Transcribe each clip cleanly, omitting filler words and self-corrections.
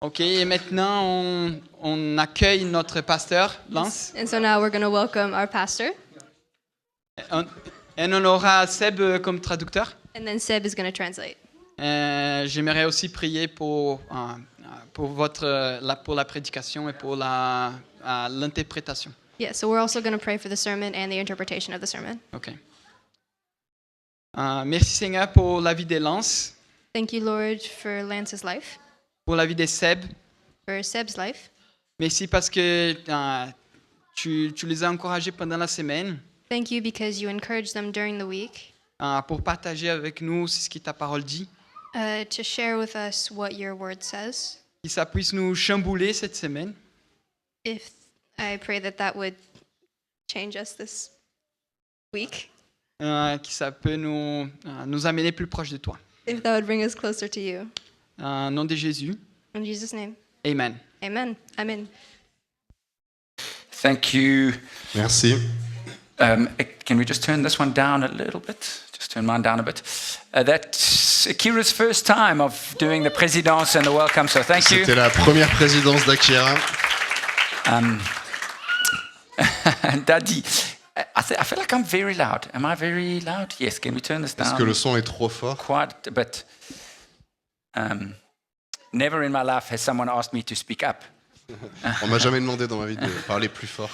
Ok, et maintenant on accueille notre pasteur, Lance. And so now we're going to welcome our pastor, Et on aura Seb comme traducteur. and then Seb is going to translate. J'aimerais aussi prier pour la prédication et pour l'interprétation. Yeah, so we're also going to pray for the sermon and the interpretation of the sermon. Ok. Merci Seigneur pour la vie des Lance, Thank you, Lord, for Lance's life, pour la vie des Seb. for Seb's life. Merci parce que tu les as encouragés pendant la semaine Thank you because you encouraged them during the week pour partager avec nous ce que ta parole dit. to share with us what your word says. Que ça puisse nous chambouler cette semaine. If I pray that would change us this week, Que ça peut nous amener plus proche de toi. if that would bring us closer to you. Au nom de Jésus. In Jesus' name, Amen. amen. Amen. Thank you. Merci. Can we just turn this one down a little bit? Just turn mine down a bit. That's Akira's first time of doing the présidence and the welcome, so thank you. C'était la première présidence d'Akira. Daddy, I feel like I'm very loud. Am I very loud? Yes, can we turn this down? Est-ce que le son est trop fort? Quite a bit. Never in my life has someone asked me to speak up. On m'a jamais demandé dans ma vie de parler plus fort.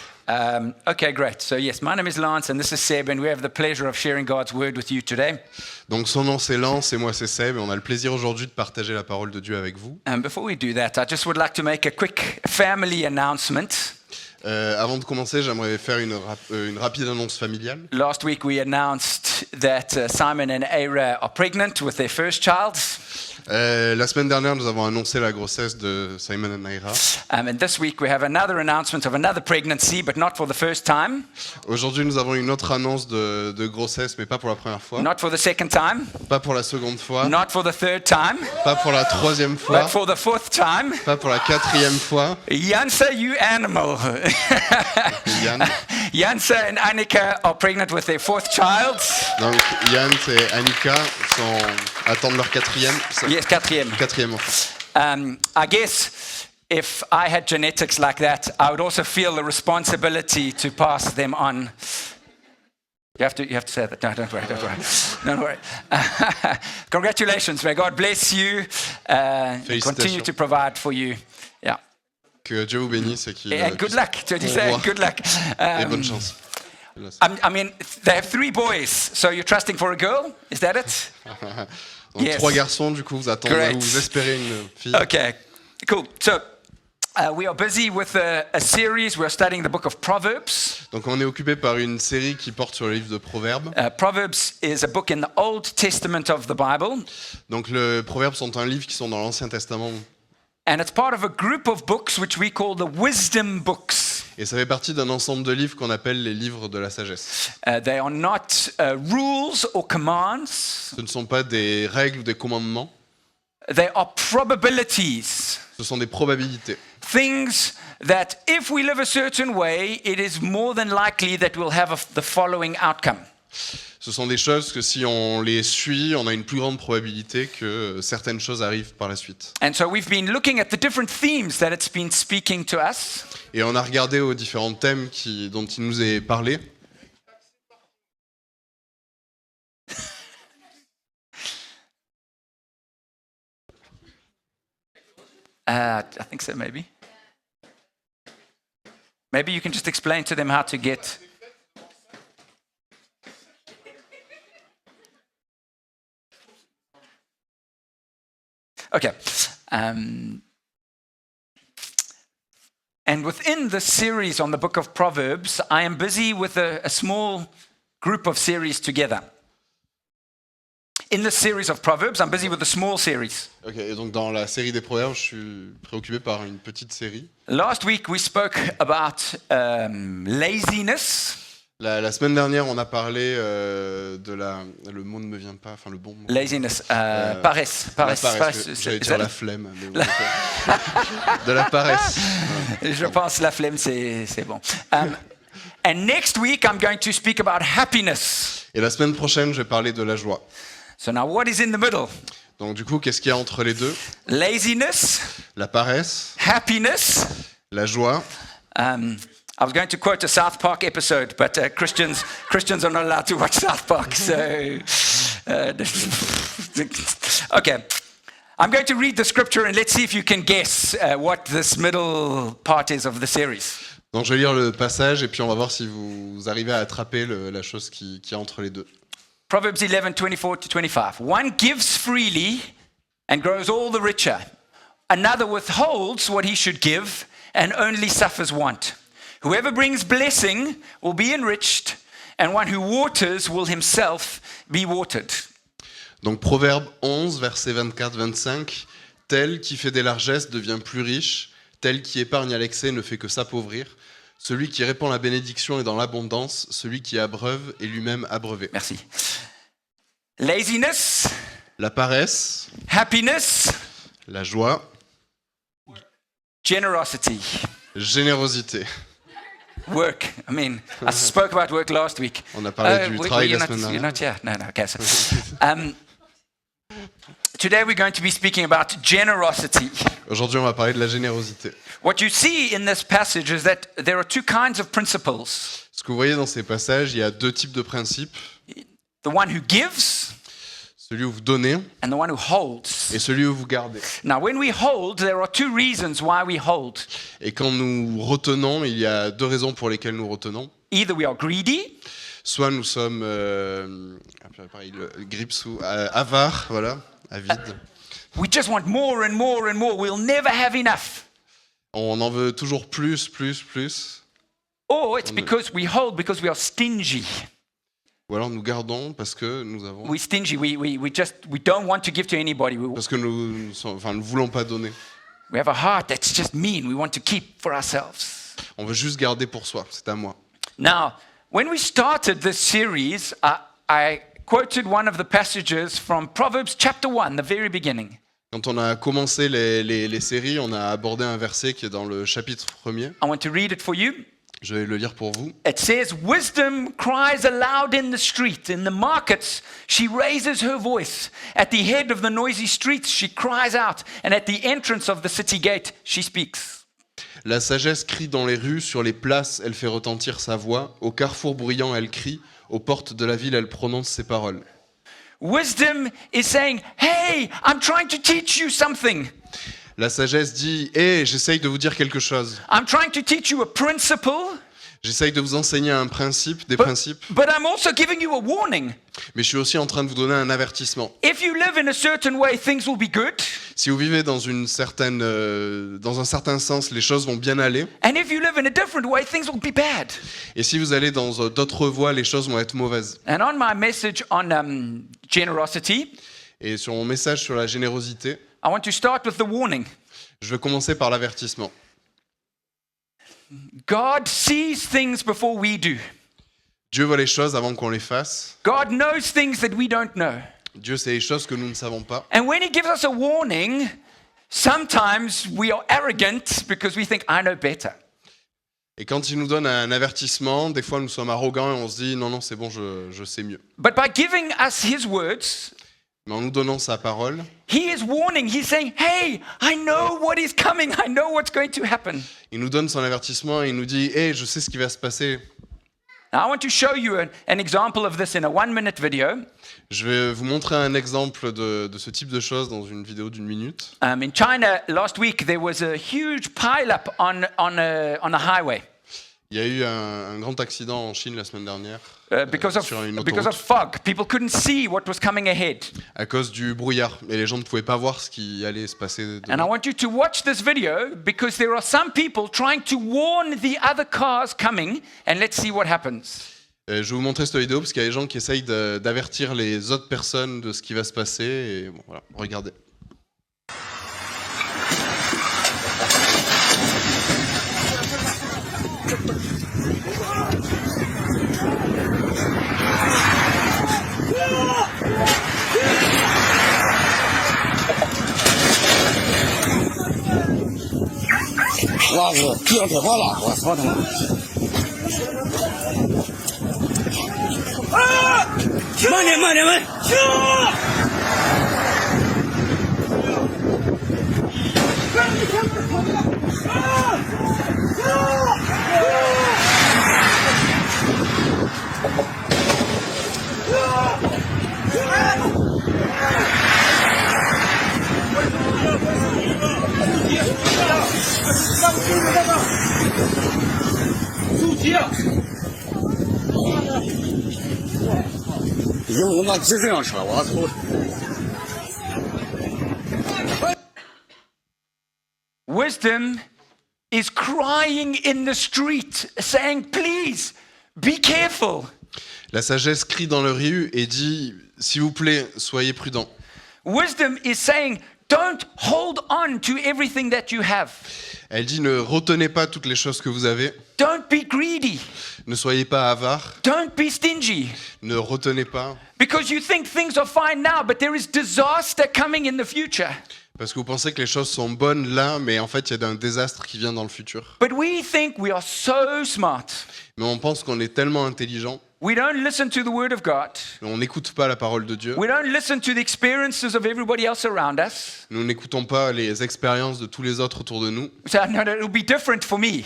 Okay, great. So yes, my name is Lance and this is Seb and we have the pleasure of sharing God's word with you today. Donc son nom c'est Lance et moi c'est Seb et on a le plaisir aujourd'hui de partager la parole de Dieu avec vous. Before we do that, I just would like to make a quick family announcement. Avant de commencer, j'aimerais faire une rapide annonce familiale. Last week we announced that Simon and Ara are pregnant with their first child. La semaine dernière, nous avons annoncé la grossesse de Simon et Naira. And this week we have another announcement of another pregnancy, but not for the first time, Aujourd'hui, nous avons une autre annonce de grossesse, mais pas pour la première fois, not for the second time, pas pour la seconde fois, not for the third time, pas pour la troisième fois, but for the fourth time. pas pour la quatrième fois. Jansa, you animal. Yann. Jansa and Annika are pregnant with their fourth child. Donc Yann et Annika attendent leur quatrième Quatrième enfant. I guess if I had genetics like that, I would also feel the responsibility to pass them on. You have to say that. No, don't worry. Congratulations. May God bless you and continue to provide for you. Yeah. Que Dieu vous bénisse et qu'il And good luck. Tu dis ça, good luck. et bonne chance. I mean, they have 3 boys, so you're trusting for a girl? Is that it? Donc Yes. 3 garçons, du coup, vous attendez, Great. vous espérez une fille. Okay, cool. So we are busy with a series. We're studying the book of Proverbs. Donc on est occupé par une série qui porte sur le livre de Proverbes. Proverbs is a book in the Old Testament of the Bible. Donc les Proverbes sont un livre qui sont dans l'Ancien Testament. And it's part of a group of books which we call the wisdom books. Et ça fait partie d'un ensemble de livres qu'on appelle les livres de la sagesse. They are not rules or commands. Ce ne sont pas des règles ou des commandements, They are probabilities. ce sont des probabilités. Things that if we live a certain way, it is more than likely that we'll have the following outcome. Ce sont des choses que si on les suit, on a une plus grande probabilité que certaines choses arrivent par la suite. And so we've been looking at the different themes that it's been speaking to us. Et on a regardé aux différents thèmes dont il nous est parlé. I think so, maybe. Maybe you can just explain to them how to get... Okay. And within the series on the book of Proverbs, I am busy with a small group of series together. In this series of Proverbs, I'm busy with a small series. Ok, et donc dans la série des Proverbes, je suis préoccupé par une petite série. Last week we spoke about laziness. La semaine dernière, on a parlé de le mot ne me vient pas, enfin le bon mot. Laziness, paresse. J'allais dire la flemme. Mais bon, de la paresse. Je pense la flemme, c'est bon. And next week, I'm going to speak about happiness. Et la semaine prochaine, je vais parler de la joie. So now, what is in the middle? Donc du coup, qu'est-ce qu'il y a entre les deux? Laziness, La paresse, happiness. la joie. I was going to quote a South Park episode, but Christians are not allowed to watch South Park. So, okay. I'm going to read the scripture and let's see if you can guess what this middle part is of the series. Donc je vais lire le passage et puis on va voir si vous arrivez à attraper la chose qui est entre les deux. Proverbs 11:24-25. One gives freely and grows all the richer. Another withholds what he should give and only suffers want. Whoever brings blessing will be enriched, and one who waters will himself be watered. Donc Proverbe 11, versets 24-25. Tel qui fait des largesses devient plus riche, tel qui épargne à l'excès ne fait que s'appauvrir. Celui qui répand la bénédiction est dans l'abondance, celui qui abreuve est lui-même abreuvé. Merci. Laziness, La paresse, happiness, la joie, generosity. générosité. Work. I mean, I spoke about work last week. On a parlé du travail you're la not, semaine you're dernière. not here? No, okay. So, today we're going to be speaking about generosity. Aujourd'hui, on va parler de la générosité. What you see in this passage is that there are two kinds of principles. Ce que vous voyez dans ces passages, il y a deux types de principes. The one who gives Celui où vous donnez and the one who holds. et celui où vous gardez. Now, when we hold, there are two reasons why we hold. Et quand nous retenons, il y a deux raisons pour lesquelles nous retenons. Either we are greedy, Soit nous sommes avares, voilà, avides. we just want more and more and more. We'll never have enough. On en veut toujours plus. Or it's because we hold because we are stingy. Ou alors nous gardons parce que nous avons, We're stingy. We don't want to give to anybody. parce que nous ne voulons pas donner. We have a heart that's just mean. We want to keep for ourselves. On veut juste garder pour soi. C'est à moi. Now, when we started this series, I quoted one of the passages from Proverbs chapter 1, the very beginning. Quand on a commencé les séries, on a abordé un verset qui est dans le chapitre 1er. I want to read it for you. Je vais le lire pour vous. It says, "Wisdom cries aloud in the street. In the markets, she raises her voice. At the head of the noisy streets, she cries out. And at the entrance of the city gate, she speaks." La sagesse crie dans les rues, sur les places, elle fait retentir sa voix. Au carrefour bruyant, elle crie. Aux portes de la ville, elle prononce ses paroles. Wisdom is saying, "Hey, I'm trying to teach you something. La sagesse dit « Hé, j'essaye de vous dire quelque chose. I'm trying to teach you a principle, J'essaye de vous enseigner un principe, des principes, but I'm also giving you a warning. mais je suis aussi en train de vous donner un avertissement. If you live in a certain way, things will be good. Si vous vivez dans un certain sens, les choses vont bien aller. And if you live in a different way, things will be bad." Et si vous allez dans d'autres voies, les choses vont être mauvaises. And on my message on generosity, Et sur mon message sur la générosité, I want to start with the warning. je vais commencer par l'avertissement. God sees things before we do. Dieu voit les choses avant qu'on les fasse. God knows things that we don't know. Dieu sait les choses que nous ne savons pas. And when he gives us a warning, sometimes we are arrogant because we think, I know better. Et quand il nous donne un avertissement, des fois nous sommes arrogants et on se dit non, c'est bon, je sais mieux. But by giving us his words, Mais en nous donnant sa parole, he is warning. He's saying, hey, I know what is coming. I know what's going to happen. il nous donne son avertissement et il nous dit « Hé, je sais ce qui va se passer. Now, I want to show you an example of this in a 1-minute video. » Je vais vous montrer un exemple de ce type de choses dans une vidéo d'1 minute. In China, last week, there was a huge pileup on a highway Il y a eu un grand accident en Chine la semaine dernière because sur une of autoroute fog. People couldn't see what was coming ahead. à cause du brouillard. Et les gens ne pouvaient pas voir ce qui allait se passer And I dedans. want you to watch this video because there are some people trying to warn the other cars coming, and let's see what happens. Je vais vous montrer cette vidéo parce qu'il y a des gens qui essayent d'avertir les autres personnes de ce qui va se passer. Et bon, voilà, regardez. 已经我妈直这样吃了，我操！ Wisdom is crying in the street, saying, please, be careful. La sagesse crie dans le rue et dit, s'il vous plaît, soyez prudents. Wisdom is saying, don't hold on to everything that you have. Elle dit, ne retenez pas toutes les choses que vous avez, Don't be greedy. ne soyez pas avares, Don't be stingy. ne retenez pas, Because you think things are fine now, but there is disaster coming in the future. parce que vous pensez que les choses sont bonnes là, mais en fait, il y a un désastre qui vient dans le futur. But we think we are so smart. Mais on pense qu'on est tellement intelligent, We don't listen to the word of God. mais on n'écoute pas la parole de Dieu, We don't listen to the experiences of everybody else around us. nous n'écoutons pas les expériences de tous les autres autour de nous, So, no, it'll be different for me.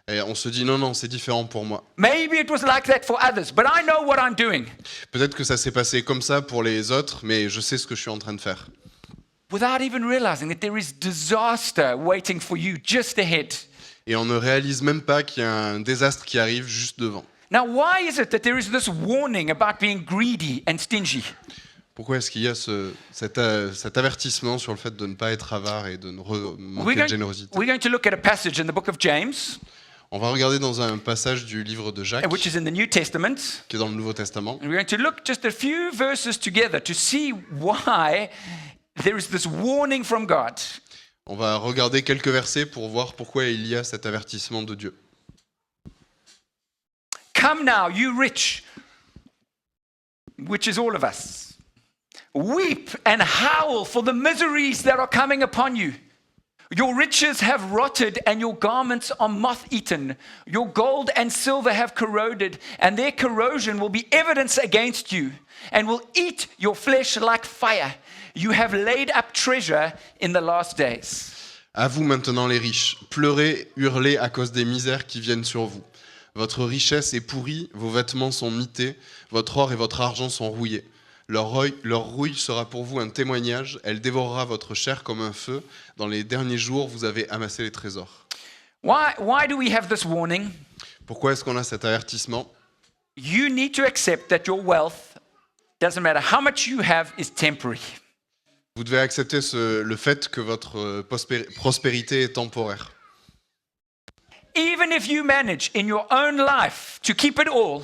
et on se dit, non, non, c'est différent pour moi. Maybe it was like that for others, but I know what I'm doing. Peut-être que ça s'est passé comme ça pour les autres, mais je sais ce que je suis en train de faire. Without even realizing that there is disaster waiting for you just ahead. Et on ne réalise même pas qu'il y a un désastre qui arrive juste devant. Now, why is it that there is this warning about being greedy and stingy? Pourquoi est-ce qu'il y a cet avertissement sur le fait de ne pas être avare et de ne manquer de générosité? we're going to look at a passage in the book of James, On va regarder dans un passage du livre de Jacques, which is in the New Testament. qui est dans le Nouveau Testament. And we're going to look just a few verses together to see why there is this warning from God. On va regarder quelques versets pour voir pourquoi il y a cet avertissement de Dieu. Come now, you rich, which is all of us. Weep and howl for the miseries that are coming upon you. Your riches have rotted and your garments are moth-eaten. Your gold and silver have corroded, and their corrosion will be evidence against you and will eat your flesh like fire. You have laid up treasure in the last days. À vous maintenant les riches, pleurez, hurlez à cause des misères qui viennent sur vous. Votre richesse est pourrie, vos vêtements sont mités, votre or et votre argent sont rouillés. Leur rouille sera pour vous un témoignage, elle dévorera votre chair comme un feu. Dans les derniers jours, vous avez amassé les trésors. Why do we have this warning? Pourquoi est-ce qu'on a cet avertissement? You need to accept that your wealth, doesn't matter how much you have, is temporary. Vous devez accepter le fait que votre prospérité est temporaire. Even if you manage in your own life to keep it all,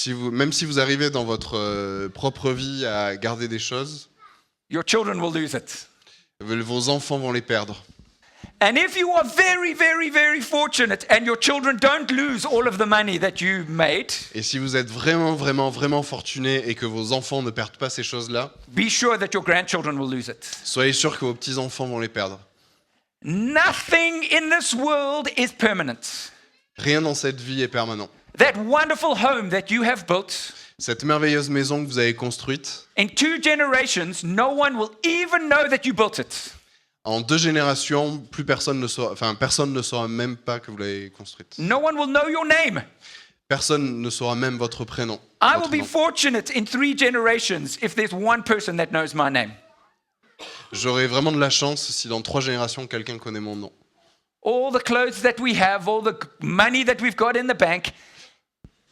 Même si vous arrivez dans votre propre vie à garder des choses, your children will lose it. vos enfants vont les perdre. And if you are very, very, very fortunate and your children don't lose all of the money that you made, Et si vous êtes vraiment, vraiment, vraiment fortuné et que vos enfants ne perdent pas ces choses-là, be sure that your grandchildren will lose it. soyez sûr que vos petits-enfants vont les perdre. Nothing in this world is permanent. Rien dans cette vie est permanent. That wonderful home that you have built, Cette merveilleuse maison que vous avez construite, in 2 generations, no one will even know that you built it. en 2 générations, personne ne saura même pas que vous l'avez construite. No one will know your name. Personne ne saura même votre prénom. I will votre be nom. fortunate in 3 generations if there's one person that knows my name. J'aurai vraiment de la chance si dans 3 générations, quelqu'un connaît mon nom. All the clothes that we have, all the money that we've got in the bank,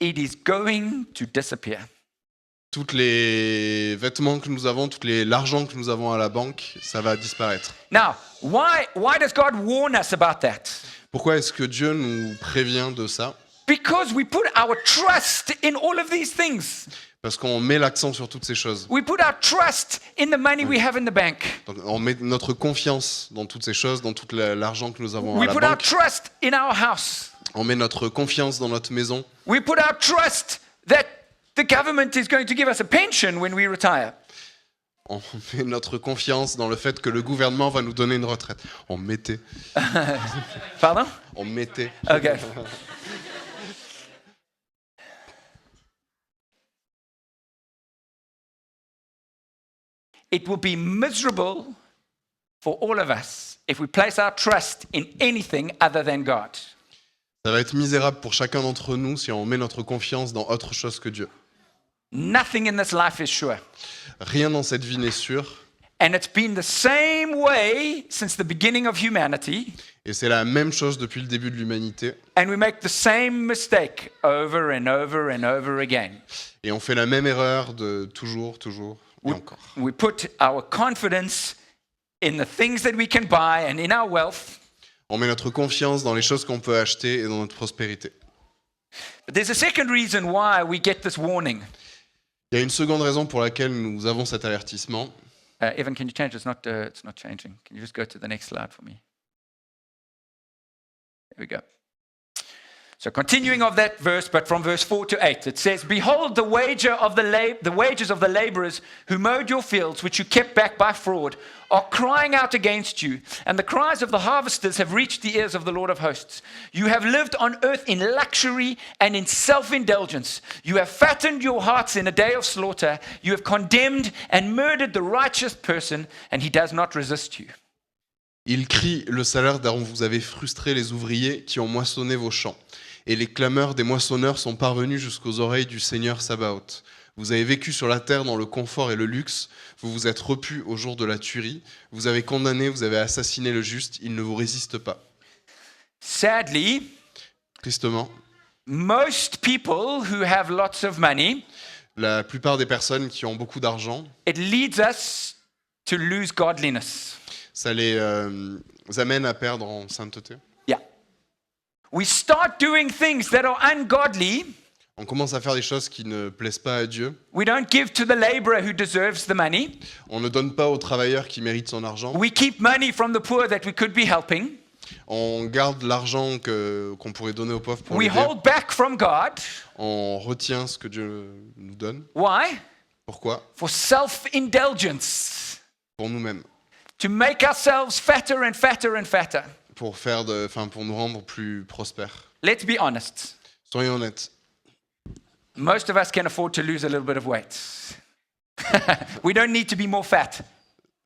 it is going to disappear. Tous les vêtements que nous avons, l'argent que nous avons à la banque, ça va disparaître. Now, why does God warn us about that? Pourquoi est-ce que Dieu nous prévient de ça? Because we put our trust in all of these things. Parce qu'on met l'accent sur toutes ces choses. We put our trust in the money we have in the bank. Donc, on met notre confiance dans toutes ces choses, dans tout l'argent que nous avons à We la put our banque. trust in our house. On met notre confiance dans notre maison. We put our trust that the government is going to give us a pension when we retire. On met notre confiance dans le fait que le gouvernement va nous donner une retraite. On mettait. Pardon? On mettait. Okay. It will be miserable for all of us if we place our trust in anything other than God. Ça va être misérable pour chacun d'entre nous si on met notre confiance dans autre chose que Dieu. Nothing in this life is sure. Rien dans cette vie n'est sûr. And it's been the same way since the beginning of humanity. Et c'est la même chose depuis le début de l'humanité. And we make the same mistake over and over and over again. Et on fait la même erreur de toujours et encore. We put our confidence in the things that we can buy and in our wealth. On met notre confiance dans les choses qu'on peut acheter et dans notre prospérité. But there's a second reason why we get this warning. Il y a une seconde raison pour laquelle nous avons cet avertissement. Evan, can you change? It's not changing. Can you just go to the next slide for me? There we go. So continuing of that verse, but from verse 4 to 8, it says, "Behold, the wages of the laborers who mowed your fields, which you kept back by fraud, are crying out against you, and the cries of the harvesters have reached the ears of the Lord of hosts. You have lived on earth in luxury and in self-indulgence. You have fattened your hearts in a day of slaughter. You have condemned and murdered the righteous person, and he does not resist you." Il crie le salaire dont vous avez frustré les ouvriers qui ont moissonné vos champs. Et les clameurs des moissonneurs sont parvenues jusqu'aux oreilles du Seigneur Sabaoth. Vous avez vécu sur la terre dans le confort et le luxe. Vous vous êtes repus au jour de la tuerie. Vous avez condamné, vous avez assassiné le juste. Il ne vous résiste pas. Sadly, Tristement, most people who have lots of money, la plupart des personnes qui ont beaucoup d'argent, it leads us to lose godliness. ça les amène à perdre en sainteté. Yeah. We start doing things that are ungodly. On commence à faire des choses qui ne plaisent pas à Dieu. We don't give to the laborer who deserves the money. On ne donne pas au travailleur qui mérite son argent. We keep money from the poor that we could be helping. On garde l'argent qu'on pourrait donner aux pauvres pour We l'aider. hold back from God. On retient ce que Dieu nous donne. Why? Pourquoi? For self-indulgence. Pour nous-mêmes. To make ourselves fatter and fatter and fatter. Pour nous rendre plus prospères. Let's be honest. Soyons honnêtes. Most of us can afford to lose a little bit of weight. We don't need to be more fat.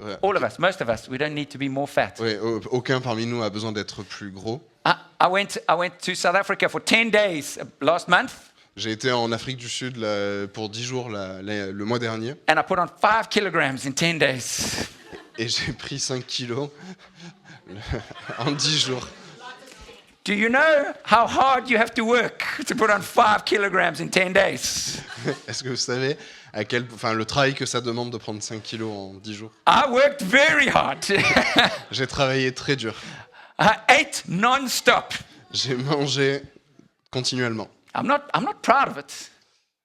Ouais. All of us, most of us, we don't need to be more fat. Ouais, aucun parmi nous a besoin d'être plus gros. I went to South Africa for 10 days last month, J'ai été en Afrique du Sud pour 10 jours le mois dernier and I put on 5 kilograms in 10 days. et j'ai pris 5 kilos en 10 jours. Do you know how hard you have to work to put on 5 kilograms in 10 days? Est-ce que vous savez le travail que ça demande de prendre 5 kilos en 10 jours? I worked very hard. J'ai travaillé très dur. I ate non-stop. J'ai mangé continuellement. I'm not proud of it.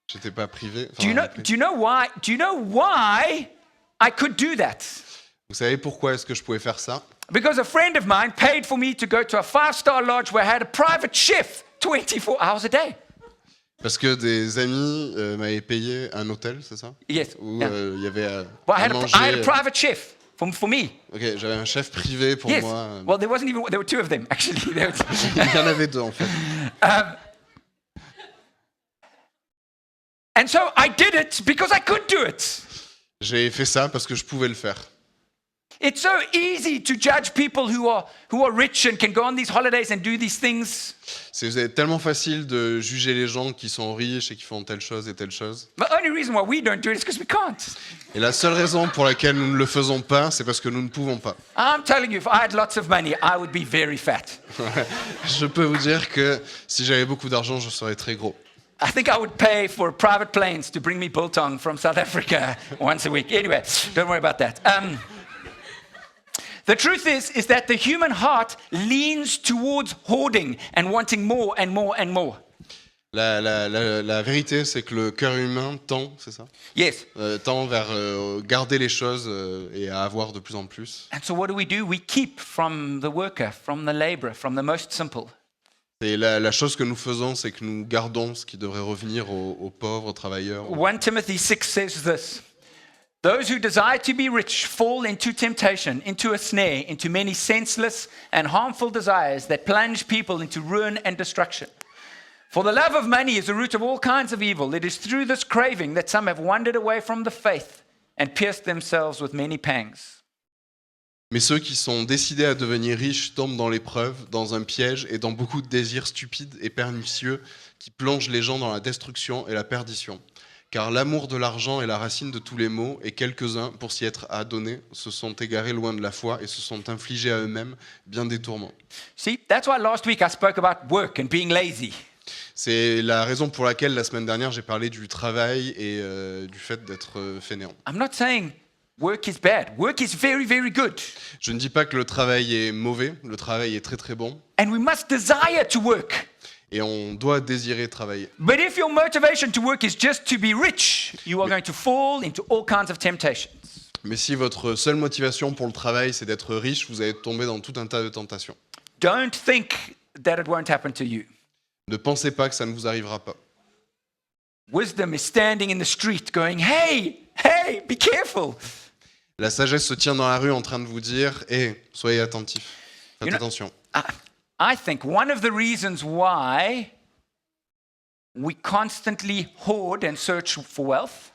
J'étais pas privé. Do you know why I could do that? Vous savez pourquoi est-ce que je pouvais faire ça? Because a friend of mine paid for me to go to a 5-star lodge where I had a private chef 24 hours a day. Parce que des amis m'avaient payé un hôtel, c'est ça? Yes. Où Yeah. il y avait Well, à I manger. had a private chef for me. Ok, j'avais un chef privé pour Yes. moi. Well, there were 2 of them actually. Il y en avait 2 en fait. And so I did it because I could do it. J'ai fait ça parce que je pouvais le faire. It's so easy to judge people who are rich and can go on these holidays and do these things. C'est tellement facile de juger les gens qui sont riches et qui font telle chose et telle chose. The only reason why we don't do it is because we can't. Et la seule raison pour laquelle nous ne le faisons pas, c'est parce que nous ne pouvons pas. I'm telling you, if I had lots of money, I would be very fat. Je peux vous dire que si j'avais beaucoup d'argent, je serais très gros. I think I would pay for private planes to bring me biltong from South Africa once a week. Anyway, don't worry about that. The truth is that the human heart leans towards hoarding and wanting more and more and more. La vérité, c'est que le cœur humain tend, c'est ça? Yes. Tend vers garder les choses et à avoir de plus en plus. And so what do? We keep from the worker, from the laborer, from the most simple. Et la chose que nous faisons, c'est que nous gardons ce qui devrait revenir aux pauvres, aux travailleurs. 1 Timothy 6 says this. Those who desire to be rich fall into temptation, into a snare, into many senseless and harmful desires that plunge people into ruin and destruction. For the love of money is the root of all kinds of evil. It is through this craving that some have wandered away from the faith and pierced themselves with many pangs. Mais ceux qui sont décidés à devenir riches tombent dans l'épreuve, dans un piège et dans beaucoup de désirs stupides et pernicieux qui plongent les gens dans la destruction et la perdition. Car l'amour de l'argent est la racine de tous les maux, et quelques-uns, pour s'y être adonnés, se sont égarés loin de la foi et se sont infligés à eux-mêmes bien des tourments. See, that's why last week I spoke about work and being lazy. C'est la raison pour laquelle la semaine dernière j'ai parlé du travail et du fait d'être fainéant. I'm not saying work is bad. Work is very, very good. Je ne dis pas que le travail est mauvais, le travail est très très bon, And we must desire to work. et on doit désirer travailler. But if your motivation to work is just to be rich, you are going to fall into all kinds of temptations. Mais si votre seule motivation pour le travail c'est d'être riche, vous allez tomber dans tout un tas de tentations. Don't think that it won't happen to you. Ne pensez pas que ça ne vous arrivera pas. Wisdom is standing in the street going, hey, hey, be careful. La sagesse se tient dans la rue en train de vous dire « Hé, soyez attentifs, faites You know- attention ». I think one of the reasons why we constantly hoard and search for wealth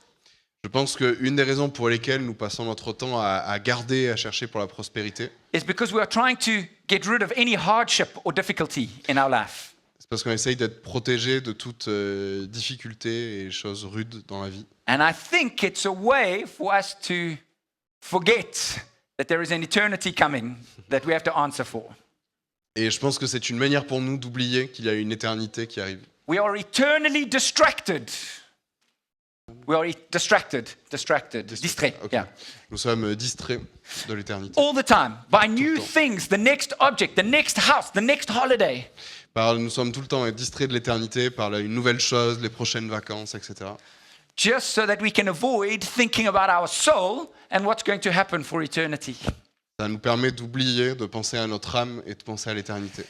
Je pense qu'une des raisons pour lesquelles nous passons notre temps à garder, à chercher pour la prospérité, is because we are trying to get rid of any hardship or difficulty in our life. c'est parce qu'on essaye d'être protégé de toute difficulté et choses rudes dans la vie. And I think it's a way for us to forget that there is an eternity coming that we have to answer for. Et je pense que c'est une manière pour nous d'oublier qu'il y a une éternité qui arrive. We are eternally distracted. We are distrait, Ok. yeah. Nous sommes distraits de l'éternité. All the time by new temps. things, the next object, the next house, the next holiday. Nous sommes tout le temps distraits de l'éternité par une nouvelle chose, les prochaines vacances, etc. Just so that we can avoid thinking about our soul and what's going to happen for eternity. Ça nous permet d'oublier, de penser à notre âme et de penser à l'éternité.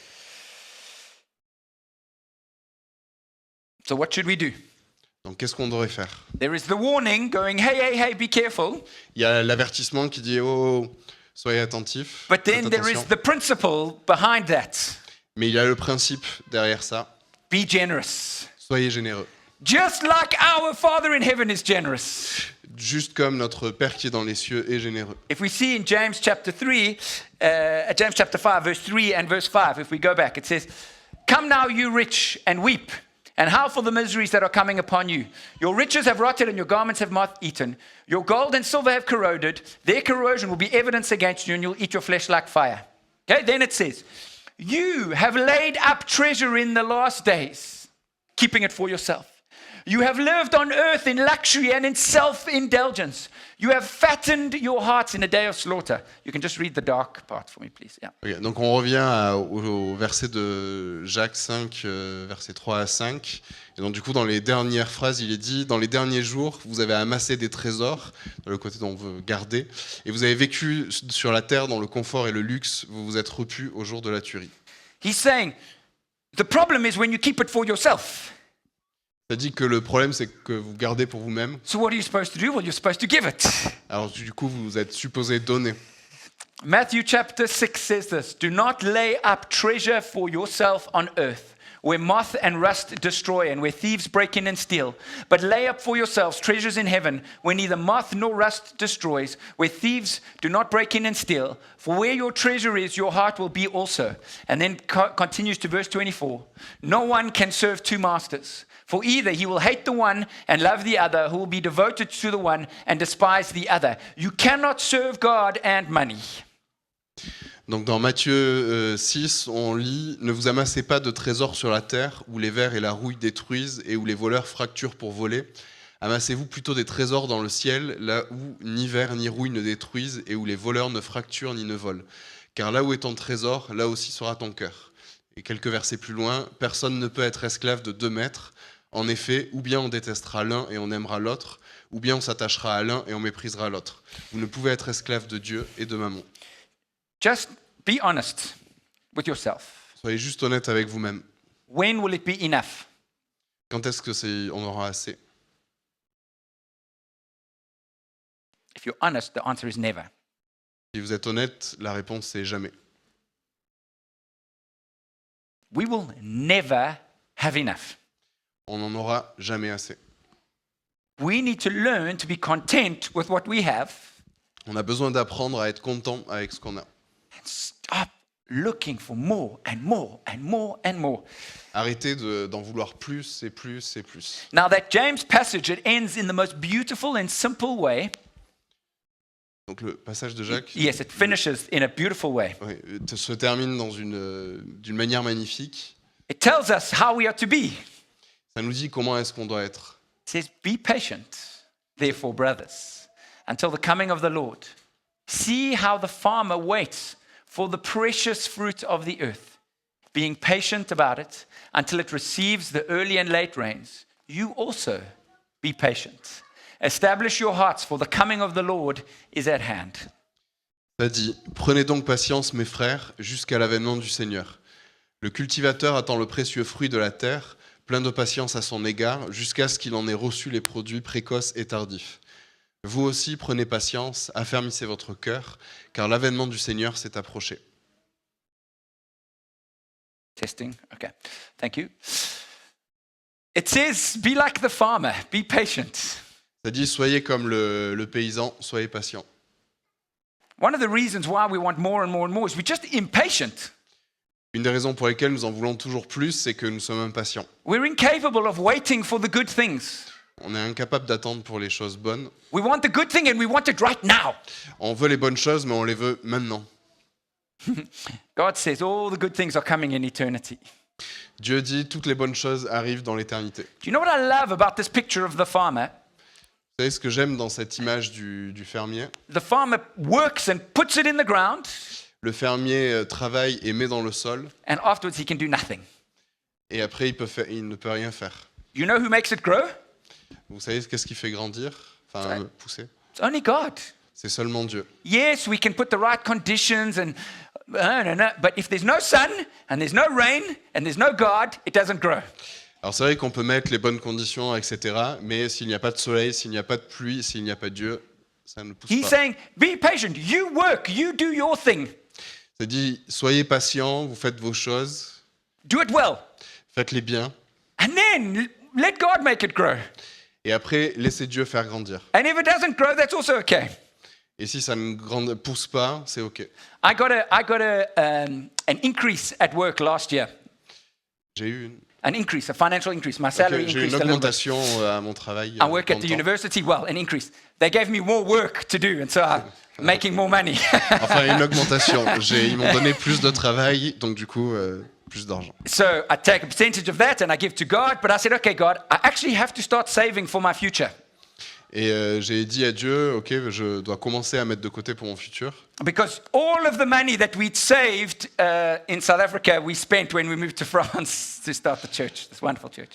So what should we do? Donc qu'est-ce qu'on devrait faire? There is the warning going, hey, hey, hey, be careful. Il y a l'avertissement qui dit « Oh, soyez attentifs, But faites then there is attention. the principle behind that. Mais il y a le principe derrière ça. Be generous. Soyez généreux. Just like our Father in heaven is generous. Juste comme notre Père qui est dans les cieux est généreux. If we see in James chapter 3, James chapter 5, verse 3 and verse 5, if we go back, it says, come now, you rich, and weep, and howl for the miseries that are coming upon you. Your riches have rotted, and your garments have moth eaten. Your gold and silver have corroded. Their corrosion will be evidence against you, and you'll eat your flesh like fire. Okay, then it says, you have laid up treasure in the last days, keeping it for yourself. You have lived on earth in luxury and in self-indulgence. You have fattened your hearts in a day of slaughter. You can just read the dark part for me, please. Yeah. Ok, donc on revient au verset de Jacques 5, versets 3 à 5. Et donc du coup, dans les dernières phrases, il est dit « Dans les derniers jours, vous avez amassé des trésors, dans le côté dont on veut garder, et vous avez vécu sur la terre dans le confort et le luxe, vous vous êtes repus au jour de la tuerie. He's saying, the problem is when you keep it for yourself. » Ça dit que le problème, c'est que vous gardez pour vous-même. So what are you supposed to do? Well, you're supposed to give it. Alors du coup, vous êtes supposé donner. Matthew chapter 6 says this, do not lay up treasure for yourself on earth, where moth and rust destroy and where thieves break in and steal. But lay up for yourselves treasures in heaven, where neither moth nor rust destroys, where thieves do not break in and steal. For where your treasure is, your heart will be also. And then continues to verse 24. No one can serve two masters. For either he will hate the one and love the other, who will be devoted to the one and despise the other. You cannot serve God and money. Donc dans Matthieu 6, on lit « Ne vous amassez pas de trésors sur la terre, où les vers et la rouille détruisent et où les voleurs fracturent pour voler. Amassez-vous plutôt des trésors dans le ciel, là où ni vers ni rouille ne détruisent et où les voleurs ne fracturent ni ne volent. Car là où est ton trésor, là aussi sera ton cœur. » Et quelques versets plus loin, « Personne ne peut être esclave de 2 maîtres. En effet, ou bien on détestera l'un et on aimera l'autre, ou bien on s'attachera à l'un et on méprisera l'autre. Vous ne pouvez être esclave de Dieu et de Mammon. » Just be honest with yourself. Soyez juste honnête avec vous-même. When will it be enough? Quand est-ce que on aura assez? If you're honest, the answer is never. Si vous êtes honnête, la réponse c'est jamais. We will never have enough. On n'en aura jamais assez. We need to learn to be content with what we have. On a besoin d'apprendre à être content avec ce qu'on a. Stop looking for more and more and more and more. Arrêtez d'en vouloir plus et plus et plus. Now that James passage, it ends in the most beautiful and simple way. Donc le passage de Jacques Yes, it finishes in a beautiful way. se termine d'une manière magnifique. It tells us how we are to be. Ça nous dit comment est-ce qu'on doit être. It says, be patient, therefore, brothers, until the coming of the Lord. See how the farmer waits for the precious fruit of the earth, being patient about it until it receives the early and late rains. You also be patient. Establish your hearts, for the coming of the Lord is at hand. Ça dit, prenez donc patience, mes frères, jusqu'à l'avènement du Seigneur. Le cultivateur attend le précieux fruit de la terre, plein de patience à son égard, jusqu'à ce qu'il en ait reçu les produits précoces et tardifs. Vous aussi, prenez patience, affermissez votre cœur, car l'avènement du Seigneur s'est approché. Testing. Okay. Thank you. It says, be like the farmer, be patient. Ça dit, soyez comme le paysan, soyez patient. One of the reasons why we want more and more and more is we're just impatient. Une des raisons pour lesquelles nous en voulons toujours plus, c'est que nous sommes impatients. We're incapable of waiting for the good things. On est incapable d'attendre pour les choses bonnes. We want the good thing and we want it right now. On veut les bonnes choses, mais on les veut maintenant. God says all the good things are coming in eternity. Dieu dit, toutes les bonnes choses arrivent dans l'éternité. Do you know what I love about this picture of the farmer? Vous savez ce que j'aime dans cette image du fermier? The farmer works and puts it in the ground, Le fermier travaille et met dans le sol, and afterwards he can do nothing. et après il ne peut rien faire. You know who makes it grow? Vous savez qu'est-ce qui fait grandir? Enfin, pousser? It's only God. C'est seulement Dieu. Yes, we can put the right conditions and but if there's no sun and there's no rain and there's no God, it doesn't grow. Alors c'est vrai qu'on peut mettre les bonnes conditions, etc. Mais s'il n'y a pas de soleil, s'il n'y a pas de pluie, s'il n'y a pas de Dieu, ça ne pousse He's pas. saying, be patient. You work. You do your thing. Ça dit, soyez patients, vous faites vos choses, Do it well. faites-les bien, And then let God make it grow. et après laissez Dieu faire grandir. And if it doesn't grow, that's also okay. Et si ça ne pousse pas, c'est ok. I got an increase at work last year. J'ai eu An increase, a financial increase. My salary j'ai eu increased une a little bit. augmentation à mon travail. I work at the longtemps. university. Well, an increase. They gave me more work to do, and so I'm making more money. Enfin, une augmentation. Ils m'ont donné plus de travail, donc du coup, plus d'argent. So I take a percentage of that and I give to God. But I said, okay, God, I actually have to start saving for my future. Et j'ai dit à Dieu, ok, je dois commencer à mettre de côté pour mon futur. Because all of the money that we'd saved in South Africa, we spent when we moved to France to start the church, this wonderful church.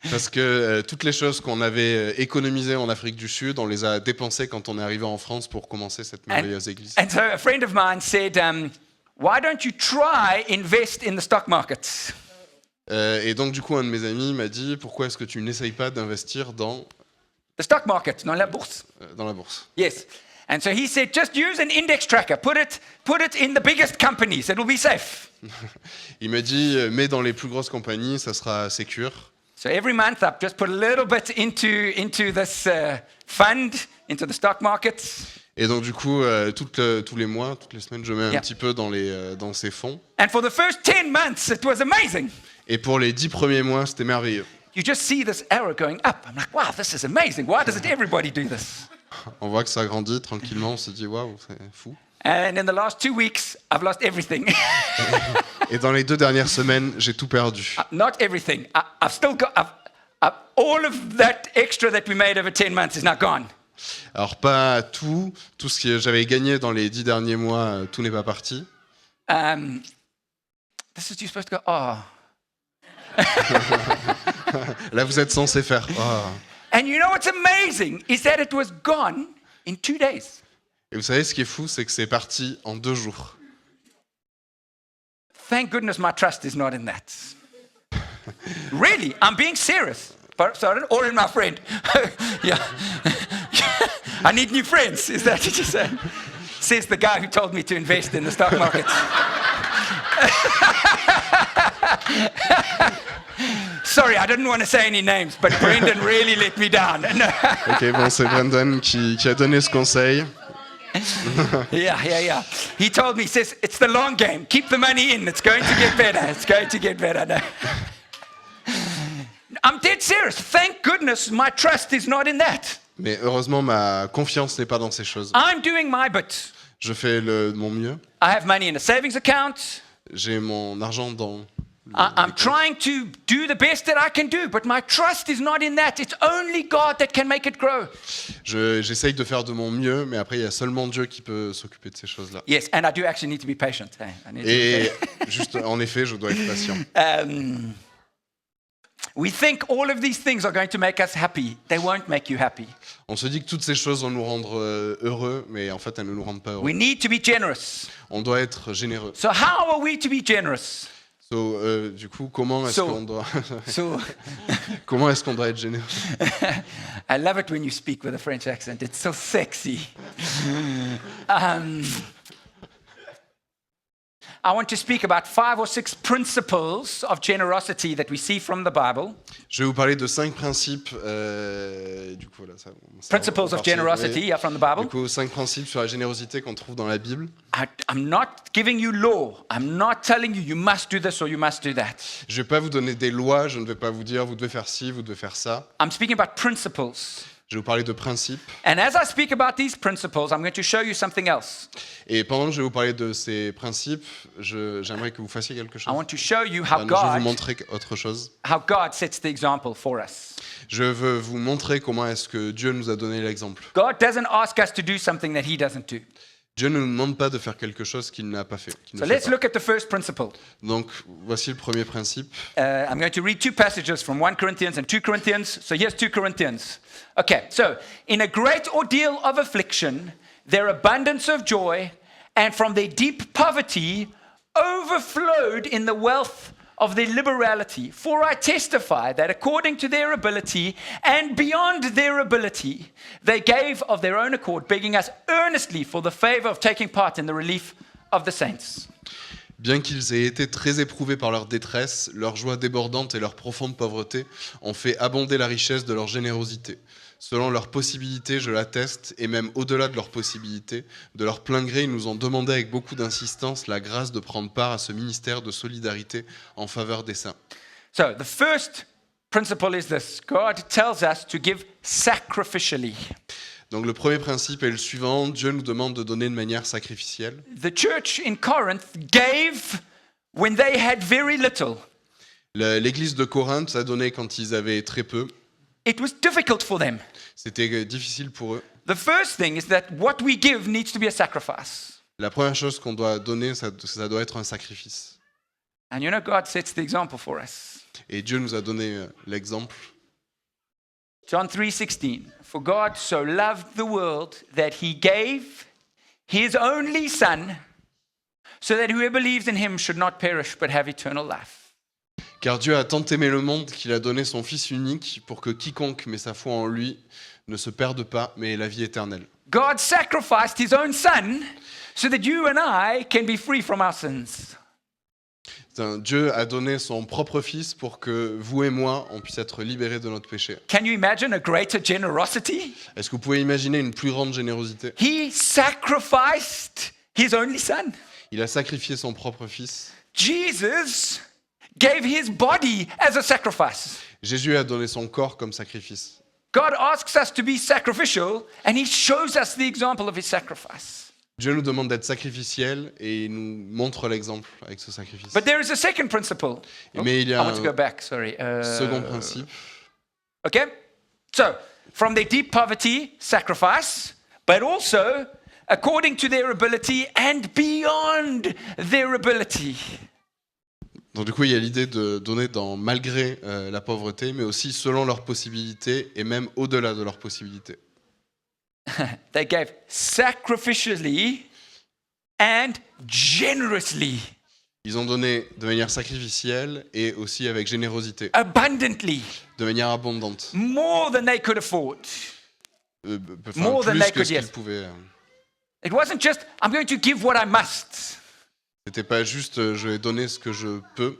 Parce que toutes les choses qu'on avait économisées en Afrique du Sud, on les a dépensées quand on est arrivé en France pour commencer cette merveilleuse église. And so a friend of mine said, why don't you try invest in the stock market? Et donc du coup, un de mes amis m'a dit, pourquoi est-ce que tu n'essayes pas d'investir dans The stock market, dans la bourse. la bourse? Yes. And so he said, just use an index tracker. Put it in the biggest companies. It'll be safe. Il m'a dit, mets dans les plus grosses compagnies, ça sera sécure. So every month I just put a little bit into this fund, into the stock market. Et donc du coup, tous les mois, toutes les semaines, je mets un petit peu dans ces fonds. And for the first 10 months, it was amazing. Et pour les 10 premiers mois, c'était merveilleux. You just see this arrow going up. I'm like, wow, this is amazing. Why doesn't everybody do this? On voit que ça grandit tranquillement, on se dit, waouh, c'est fou. And in the last 2 weeks, I've lost everything. Et dans les 2 dernières semaines, j'ai tout perdu. Not everything. I've still got, all of that extra that we made over 10 months is now gone. Alors pas tout ce que j'avais gagné dans les 10 derniers mois, tout n'est pas parti. This is you're supposed to go, oh. Là, vous êtes censé faire. Oh. And you know what's amazing is that it was gone in 2 days. Et vous savez, ce qui est fou, c'est que c'est parti en 2 jours. Thank goodness my trust is not in that. Really, I'm being serious. Sorry, or in my friend. Yeah. I need new friends. Is that what you say? Says the guy who told me to invest in the stock market. So Sorry, I didn't want to say any names, but Brendan really let me down. No. Ok, bon, c'est Brendan qui a donné ce conseil. Yeah. He told me, he says, it's the long game. Keep the money in. It's going to get better. It's going to get better. No. I'm dead serious. Thank goodness my trust is not in that. Mais heureusement, ma confiance n'est pas dans ces choses. I'm doing my bit. Je fais mon mieux. I have money in a savings account. J'ai mon argent dans... I'm trying to do the best that I can do, but my trust is not in that. It's only God that can make it grow. J'essaye de faire de mon mieux, mais après, il y a seulement Dieu qui peut s'occuper de ces choses-là. Yes, and I do actually need to be patient. Hey, I need to be Et juste, en effet, je dois être patient. We think all of these things are going to make us happy. They won't make you happy. On se dit que toutes ces choses vont nous rendre heureux, mais en fait, elles ne nous rendent pas heureux. We need to be generous. On doit être généreux. So how are we to be generous? Du coup, comment est-ce qu'on doit... So comment est-ce qu'on doit être généreux? I love it when you speak with a French accent. It's so sexy. I want to speak about 5 or 6 principles of generosity that we see from the Bible. Je vais vous parler de 5 principes. Du coup, voilà, Principles of generosity, yeah, from the Bible. Du coup, 5 principes sur la générosité qu'on trouve dans la Bible. I'm not giving you law. I'm not telling you must do this or you must do that. Je ne vais pas vous donner des lois. Je ne vais pas vous dire vous devez faire ci, vous devez faire ça. I'm speaking about principles. Je vais vous parler de principes. And as I speak about these principles, I'm going to show you something else. Et pendant que je vais vous parler de ces principes, j'aimerais que vous fassiez quelque I chose. want to show you Je vais vous how montrer autre chose. God sets the example for us. Je veux vous montrer comment est-ce que Dieu nous a donné l'exemple. God doesn't ask us to do something that he doesn't do. Dieu ne nous demande pas de faire quelque chose qu'il n'a pas fait. qu'il ne So fait let's pas. look at the first principle. Donc, voici le premier principe. I'm going to read 2 passages from 1 Corinthians and 2 Corinthians. So here's 2 Corinthians. Okay, so in a great ordeal of affliction, their abundance of joy, and from their deep poverty, overflowed in the wealth of their liberality. For I testify that according to their ability and beyond their ability, they gave of their own accord, begging us earnestly for the favor of taking part in the relief of the saints. Bien qu'ils aient été très éprouvés par leur détresse, leur joie débordante et leur profonde pauvreté ont fait abonder la richesse de leur générosité. Selon leurs possibilités, je l'atteste, et même au-delà de leurs possibilités, de leur plein gré, ils nous ont demandé avec beaucoup d'insistance la grâce de prendre part à ce ministère de solidarité en faveur des saints. So the first principle is this. God tells us to give sacrificially. Donc le premier principe est le suivant, Dieu nous demande de donner de manière sacrificielle. The church in Corinth gave when they had very little. L'église de Corinthe a donné quand ils avaient très peu. It was difficult for them. C'était difficile pour eux. The first thing is that what we give needs to be a sacrifice. La première chose qu'on doit donner, ça doit être un sacrifice. And you know, God sets the example for us. Et Dieu nous a donné l'exemple. John 3:16. For God so loved the world that he gave his only son so that whoever believes in him should not perish but have eternal life. Car Dieu a tant aimé le monde qu'il a donné son Fils unique pour que quiconque met sa foi en lui ne se perde pas, mais ait la vie éternelle. God sacrificed his own son so that you and I can be free from our sins. Dieu a donné son propre Fils pour que vous et moi, on puisse être libérés de notre péché. Can you imagine a greater generosity? Est-ce que vous pouvez imaginer une plus grande générosité? He sacrificed his only son. Il a sacrifié son propre Fils. Jesus gave his body as a sacrifice. Jésus a donné son corps comme sacrifice. God asks us to be sacrificial, and he shows us the example of his sacrifice. Dieu nous demande d'être sacrificiel et il nous montre l'exemple avec ce sacrifice. But there is a second principle. Mais il y I a want to go un back, sorry. second principe. Okay? So, from their deep poverty, sacrifice, but also according to their ability and beyond their ability. Donc du coup, il y a l'idée de donner malgré la pauvreté, mais aussi selon leurs possibilités et même au-delà de leurs possibilités. They gave sacrificially and generously, Ils ont donné de manière sacrificielle et aussi avec générosité, abundantly, de manière abondante, more than they could afford. enfin, More than plus they que could, ce qu'ils yes. pouvaient. It wasn't just, I'm going to give what I must. C'était pas juste je vais donner ce que je peux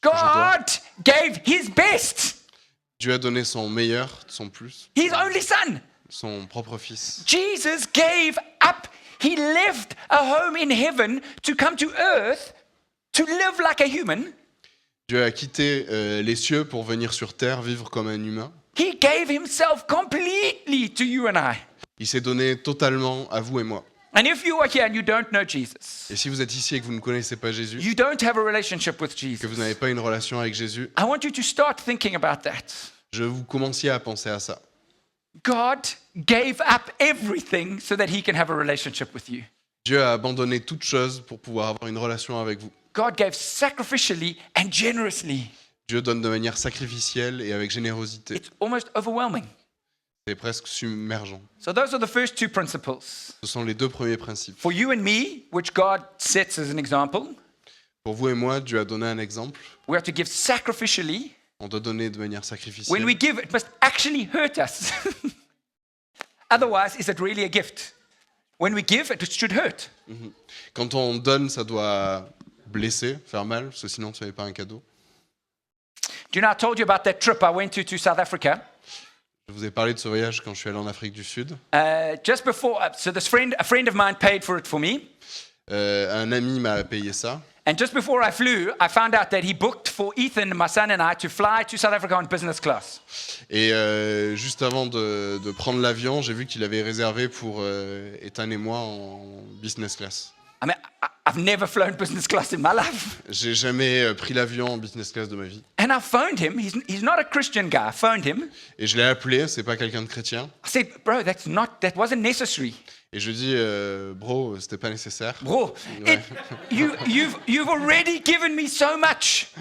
God gave his best, Dieu a donné son meilleur, son plus, his only son. son propre fils. Jesus gave up. He left a home in heaven to come to earth to live like a human. Dieu a quitté les cieux pour venir sur terre, vivre comme un humain. He gave himself completely to you and I. Il s'est donné totalement à vous et moi. And if you are here and you don't know Jesus, Et si vous êtes ici et que vous ne connaissez pas Jésus, you don't have a relationship with que Jesus, vous n'avez pas une relation avec Jésus, I want you to start thinking about that. je vous commenciez à penser à ça. God gave up everything so that he can have a relationship with you. Dieu a abandonné toute chose pour pouvoir avoir une relation avec vous. God gave sacrificially and generously. Dieu donne de manière sacrificielle et avec générosité. It's almost overwhelming. C'est presque submergent. So those are the first two principles. Ce sont les deux premiers principes. For you and me, which God sets as an example, Pour vous et moi, Dieu a donné un exemple. we have to give sacrificially. On doit donner de manière When sacrificielle. we give, it must actually hurt us. Otherwise, is it really a gift? When we give, it should hurt. Quand on donne, ça doit blesser, faire mal, parce que sinon ce n'est pas un cadeau. Do you know, I told you about that trip I went to South Africa. Je vous ai parlé de ce voyage quand je suis allé en Afrique du Sud. Just before, so a friend of mine paid for it for me. Un ami m'a payé ça. And just before I flew, I found out that he booked for Ethan, my son, and I to fly to South Africa on business class. Et juste avant de prendre l'avion, j'ai vu qu'il avait réservé pour Ethan et moi en business class. I mean, I've never flown business class in my life. J'ai jamais pris l'avion en business class de ma vie. And I phoned him. He's not a Christian guy. I phoned him. Et je l'ai appelé, c'est pas quelqu'un de chrétien. I said, bro, that wasn't necessary. Et je lui dis, bro, c'était pas nécessaire. Bro, Ouais. you've already given me so much.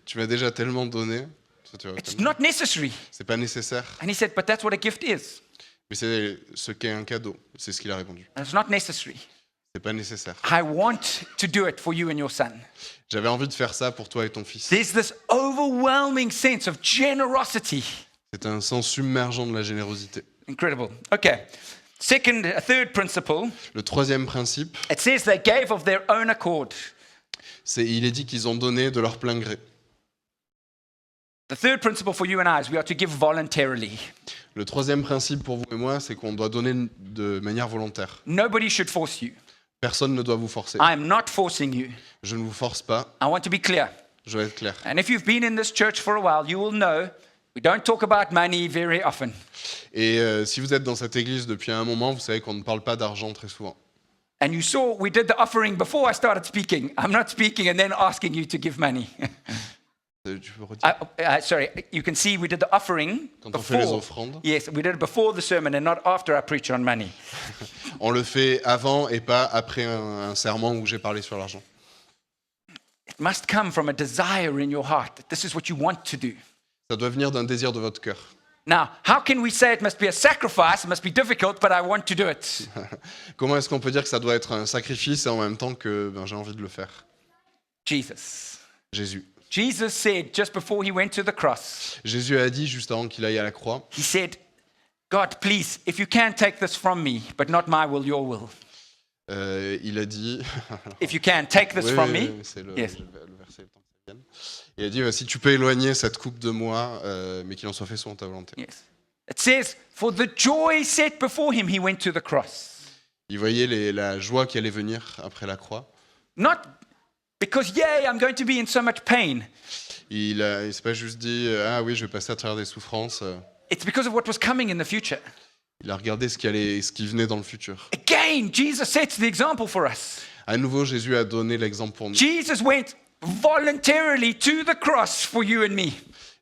Tu m'as déjà tellement donné. Ça, tu vois, It's not necessary. c'est pas nécessaire. And he said, but that's what a gift is. Mais c'est ce qu'est un cadeau. C'est ce qu'il a répondu. And it's not necessary. C'est pas nécessaire. I want to do it for you and your son. J'avais envie de faire ça pour toi et ton fils. There's this overwhelming sense of generosity. C'est un sens submergent de la générosité. Incredible. Okay. Third principle, Le troisième principe, it says they gave of their own accord. il est dit qu'ils ont donné de leur plein gré. The third principle for you and I is we are to give voluntarily. Le troisième principe pour vous et moi, c'est qu'on doit donner de manière volontaire. Nobody should force you. Personne ne doit vous forcer. I am not forcing you. Je ne vous force pas, I want to be clear. je vais être clair. And if you've been in this church for a while, you will know we don't talk about money very often. Et si vous êtes dans cette église depuis un moment, vous savez qu'on ne parle pas d'argent très souvent. And you saw we did the offering before I started speaking. I'm not speaking and then asking you to give money. Tu peux redire? Sorry, you can see we did the offering Quand on fait les before. offrandes, Yes, we did it before the sermon and not after I preach on money. on le fait avant et pas après un sermon où j'ai parlé sur l'argent. It must come from a desire in your heart that this is what you want to do. Ça doit venir d'un désir de votre cœur. Now, how can we say it must be a sacrifice? It must be difficult, but I want to do it. Comment est-ce qu'on peut dire que ça doit être un sacrifice et en même temps que j'ai envie de le faire? Jesus. Jésus. Jesus said just before he went to the cross, Jésus a dit juste avant qu'il aille à la croix, he said, God, please, if you can take this from me, but not my will, your will. il a dit, If you can take this Oui, from oui, me. oui, c'est le Yes. verset, le temps que ça vienne. Il a dit, si tu peux éloigner cette coupe de moi, mais qu'il en soit fait selon ta volonté. Yes. It says, for the joy set before him, he went to the cross. Il voyait la joie qui allait venir après la croix. Not because, yay, I'm going to be in so much pain. Il s'est pas juste dit, ah oui, je vais passer à travers des souffrances. It's because of what was coming in the future. Il a regardé ce qui venait dans le futur. Again, Jesus sets the example for us. À nouveau, Jésus a donné l'exemple pour nous. Jesus went voluntarily to the cross for you and me.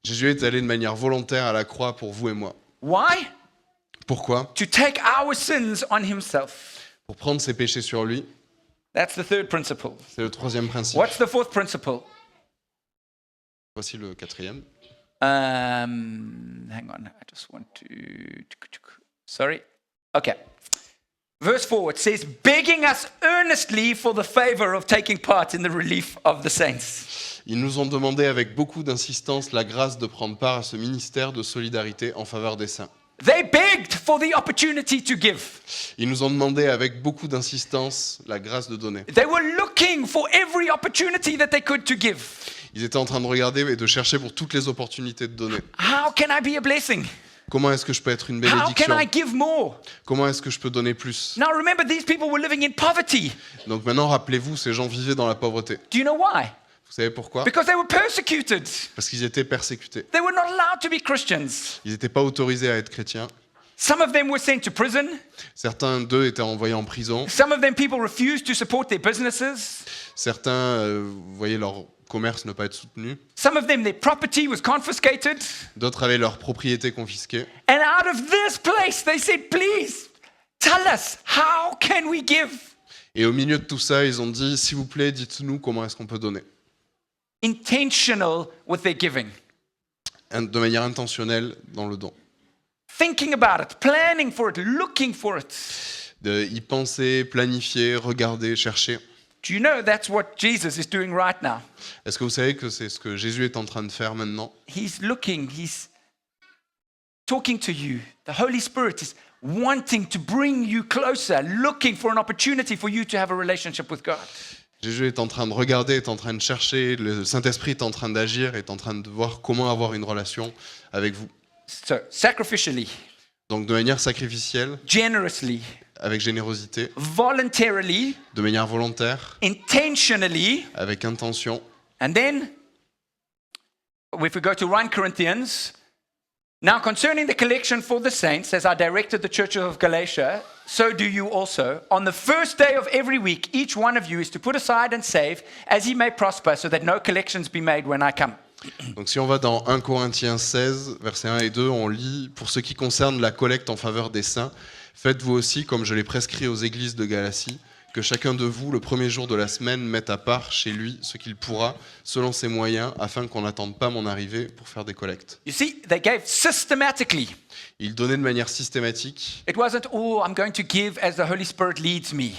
Jésus est allé de manière volontaire à la croix pour vous et moi. Why? Pourquoi? To take our sins on himself. Pour prendre ses péchés sur lui. That's the third principle. C'est le troisième principe. What's the fourth principle? Voici le quatrième. Hang on, I just want to. Sorry. Okay. Verse 4, it says, begging us earnestly for the favor of taking part in the relief of the saints. Ils nous ont demandé avec beaucoup d'insistance la grâce de prendre part à ce ministère de solidarité en faveur des saints. They begged for the opportunity to give. Ils nous ont demandé avec beaucoup d'insistance la grâce de donner. They were looking for every opportunity that they could to give. Ils étaient en train de regarder et de chercher pour toutes les opportunités de donner. How can I be a blessing? Comment est-ce que je peux être une How bénédiction? can I give more? Comment est-ce que je peux donner plus? Now remember, these people were living in poverty. Donc maintenant, rappelez-vous, ces gens vivaient dans la pauvreté. Do you know why? Vous savez pourquoi? Because they were persecuted. Parce qu'ils étaient persécutés. They were not allowed to be Christians. Ils n'étaient pas autorisés à être chrétiens. Some of them were sent to prison. Certains d'eux étaient envoyés en prison. Some of them people refused to support their businesses. Certains, vous voyez, leur commerce ne pas être soutenu. Some of them, their property was confiscated. D'autres avaient leur propriété confisquée. And out of this place, they said, please, tell us, how can we give? Et au milieu de tout ça, ils ont dit, s'il vous plaît, dites-nous comment est-ce qu'on peut donner. Intentional with their giving. De manière intentionnelle dans le don. Thinking about it, planning for it, looking for it. De y penser, planifier, regarder, chercher. Do you know that's what Jesus is doing right now? Est-ce que vous savez que c'est ce que Jésus est en train de faire maintenant? He's looking, he's talking to you. The Holy Spirit is wanting to bring you closer, looking for an opportunity for you to have a relationship with God. Jésus est en train de regarder, est en train de chercher, le Saint-Esprit est en train d'agir, est en train de voir comment avoir une relation avec vous. So, sacrificially, Donc de manière sacrificielle, generously, avec générosité, voluntarily, de manière volontaire, intentionally, avec intention. and then, if we go to 1 Corinthians, now concerning the collection for the saints, as I directed the church of Galatia, so do you also. On the first day of every week, each one of you is to put aside and save, as he may prosper, so that no collections be made when I come. Donc si on va dans 1 Corinthiens 16, versets 1 et 2, on lit « Pour ce qui concerne la collecte en faveur des saints, faites-vous aussi, comme je l'ai prescrit aux églises de Galatie, que chacun de vous, le premier jour de la semaine, mette à part chez lui ce qu'il pourra, selon ses moyens, afin qu'on n'attende pas mon arrivée pour faire des collectes. » You see, they gave systematically. Il donnait de manière systématique. It wasn't, oh, I'm going to give as the Holy Spirit leads me.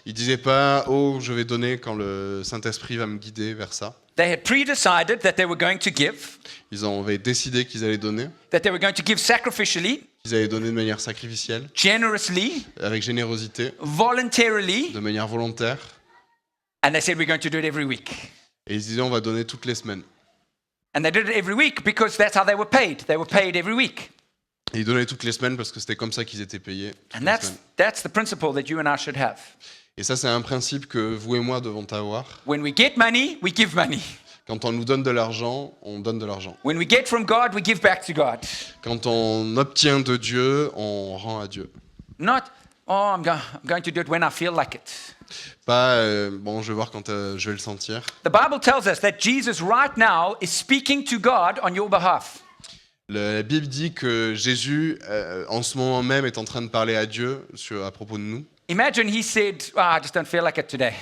Il disait pas « Oh, je vais donner quand le Saint-Esprit va me guider vers ça ». They had pre-decided that they were going to give, Ils avaient décidé qu'ils allaient donner, that they were going to give sacrificially, qu'ils allaient donner de manière sacrificielle, generously, avec générosité, voluntarily, de manière volontaire. and they said we're going to do it every week. Et ils disaient « On va donner toutes les semaines ». And they did it every week because that's how they were paid. They were paid every week. Et ils donnaient toutes les semaines parce que c'était comme ça qu'ils étaient payés. toutes And les semaines. that's the principle that you and I should have. Et ça, c'est un principe que vous et moi devons avoir. When we get money, we give money. Quand on nous donne de l'argent, on donne de l'argent. When we get from God, we give back to God. Quand on obtient de Dieu, on rend à Dieu. Not, oh, I'm going to do it when I feel like it. Pas, bon, je vais voir quand je vais le sentir. The Bible tells us that Jesus right now is speaking to God on your behalf. La Bible dit que Jésus, en ce moment même, est en train de parler à Dieu à propos de nous. Imagine he said, oh, I just don't feel like it today.